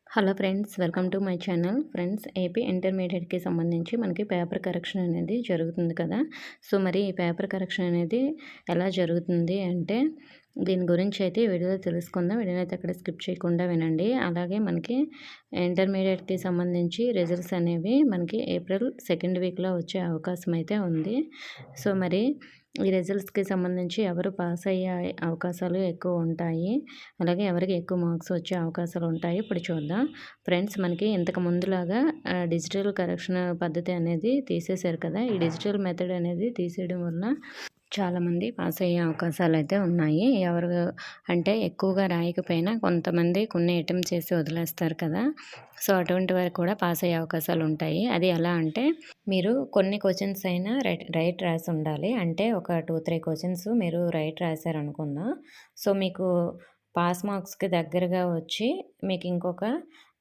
Hello friends, welcome to my channel. Friends, AP ఇంటర్మీడియట్‌కి సంబంధించి మనకి పేపర్ కరెక్షన్ అనేది జరుగుతుంది కదా! సో, మరి ఈ పేపర్ కరెక్షన్ అనేది ఎలా జరుగుతుంది అంటే, దీని గురించి అయితే ఈ వీడియోలో తెలుసుకుందాం. వీడియోని అయితే అక్కడ స్కిప్ చేయకుండా వినండి. అలాగే మనకి ఇంటర్మీడియట్‌కి సంబంధించి రిజల్ట్స్ అనేవి మనకి ఏప్రిల్ సెకండ్ వీక్‌లో వచ్చే అవకాశం అయితే ఉంది. సో, మరి ఈ రిజల్ట్స్‌కి సంబంధించి ఎవరు పాస్ అయ్యే అవకాశాలు ఎక్కువ ఉంటాయి. అలాగే ఎవరికి ఎక్కువ మార్క్స్ వచ్చే అవకాశాలు ఉంటాయి. ఇప్పుడు చూద్దాం. ఫ్రెండ్స్, మనకి ఇంతకు ముందులాగా డిజిటల్ కరెక్షన్ పద్ధతి అనేది తీసేశారు కదా! ఈ డిజిటల్ మెథడ్ అనేది తీసేయడం వల్ల చాలామంది పాస్ అయ్యే అవకాశాలయితే ఉన్నాయి. ఎవరు అంటే ఎక్కువగా రాయకపోయినా కొంతమంది కొన్ని అటెంప్ట్ చేసి వదిలేస్తారు కదా! సో, అటువంటి వారికి కూడా పాస్ అయ్యే అవకాశాలుంటాయి. అది ఎలా అంటే, మీరు కొన్ని క్వెషన్స్ అయినా రైట్ రాసి ఉండాలి. అంటే ఒక 2, 3 క్వెషన్స్ మీరు రైట్ రాశారనుకుందాం. సో, మీకు పాస్ మార్క్స్‌కి దగ్గరగా వచ్చి మీకు ఇంకొక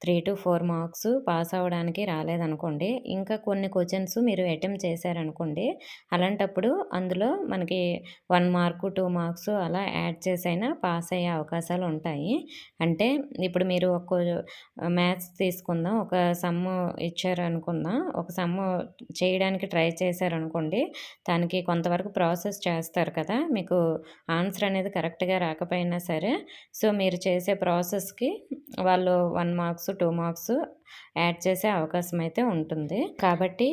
3-4 మార్క్స్ పాస్ అవ్వడానికి రాలేదనుకోండి. ఇంకా కొన్ని క్వెషన్స్ మీరు అటెంప్ట్ చేశారనుకోండి. అలాంటప్పుడు అందులో మనకి 1 మార్కు, 2 మార్క్స్ అలా యాడ్ చేసైనా పాస్ అయ్యే అవకాశాలుంటాయి. అంటే ఇప్పుడు మీరు మ్యాథ్స్ తీసుకుందాం. ఒక సమ్ ఇచ్చారనుకుందాం. ఒక సమ్ చేయడానికి ట్రై చేశారనుకోండి. దానికి కొంతవరకు ప్రాసెస్ చేస్తారు కదా! మీకు ఆన్సర్ అనేది కరెక్ట్‌గా రాకపోయినా సరే, సో, మీరు చేసే ప్రాసెస్‌కి వాళ్ళు 1 మార్క్స్, 2 మార్క్స్ యాడ్ చేసే అవకాశం అయితే ఉంటుంది. కాబట్టి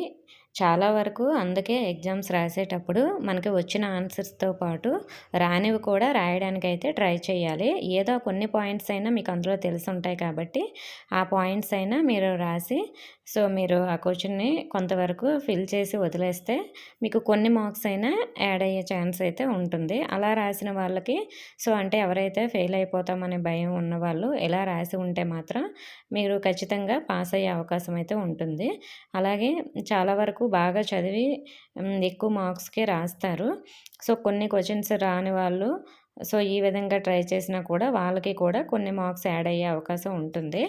చాలా వరకు అందుకే ఎగ్జామ్స్ రాసేటప్పుడు మనకి వచ్చిన ఆన్సర్స్‌తో పాటు రానివి కూడా రాయడానికైతే ట్రై చేయాలి. ఏదో కొన్ని పాయింట్స్ అయినా మీకు అందులో తెలిసుంటాయి కాబట్టి, ఆ పాయింట్స్ అయినా మీరు రాసి, సో, మీరు ఆ క్వెషన్‌ని కొంతవరకు ఫిల్ చేసి వదిలేస్తే మీకు కొన్ని మార్క్స్ అయినా యాడ్ అయ్యే ఛాన్స్ అయితే ఉంటుంది. అలా రాసిన వాళ్ళకి, సో, అంటే ఎవరైతే ఫెయిల్ అయిపోతామనే భయం ఉన్నవాళ్ళు ఇలా రాసి ఉంటే మాత్రం మీరు ఖచ్చితంగా పాస్ అయ్యే అవకాశం అయితే ఉంటుంది. అలాగే చాలా వరకు బాగా చదివి ఎక్కువ మార్క్స్‌కే రాస్తారు. సో, కొన్ని క్వెషన్స్ రాని వాళ్ళు సో, ఈ విధంగా ట్రై చేసినా కూడా వాళ్ళకి కూడా కొన్ని మార్క్స్ యాడ్ అయ్యే అవకాశం ఉంటుంది.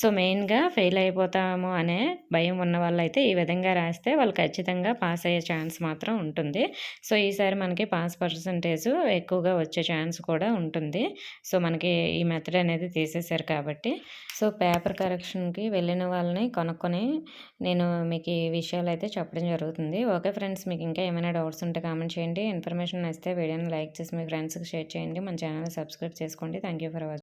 సో, మెయిన్‌గా ఫెయిల్ అయిపోతాము అనే భయం ఉన్న వాళ్ళైతే ఈ విధంగా రాస్తే వాళ్ళు ఖచ్చితంగా పాస్ అయ్యే ఛాన్స్ మాత్రం ఉంటుంది. సో, ఈసారి మనకి పాస్ పర్సెంటేజ్ ఎక్కువగా వచ్చే ఛాన్స్ కూడా ఉంటుంది. సో, మనకి ఈ మెథడ్ అనేది తీసేశారు కాబట్టి. సో, పేపర్ కరెక్షన్‌కి వెళ్ళిన వాళ్ళని కనుక్కొని నేను మీకు ఈ విషయాలైతే చెప్పడం జరుగుతుంది. ఓకే ఫ్రెండ్స్, మీకు ఇంకా ఏమైనా డౌట్స్ ఉంటే కామెంట్ చేయండి. ఇన్ఫర్మేషన్ నచ్చితే వీడియోని లైక్ చేసి మీ ఫ్రెండ్స్‌కి షేర్ చేయండి. మన ఛానల్‌ని సబ్స్క్రైబ్ చేసుకోండి. Thank you for watching.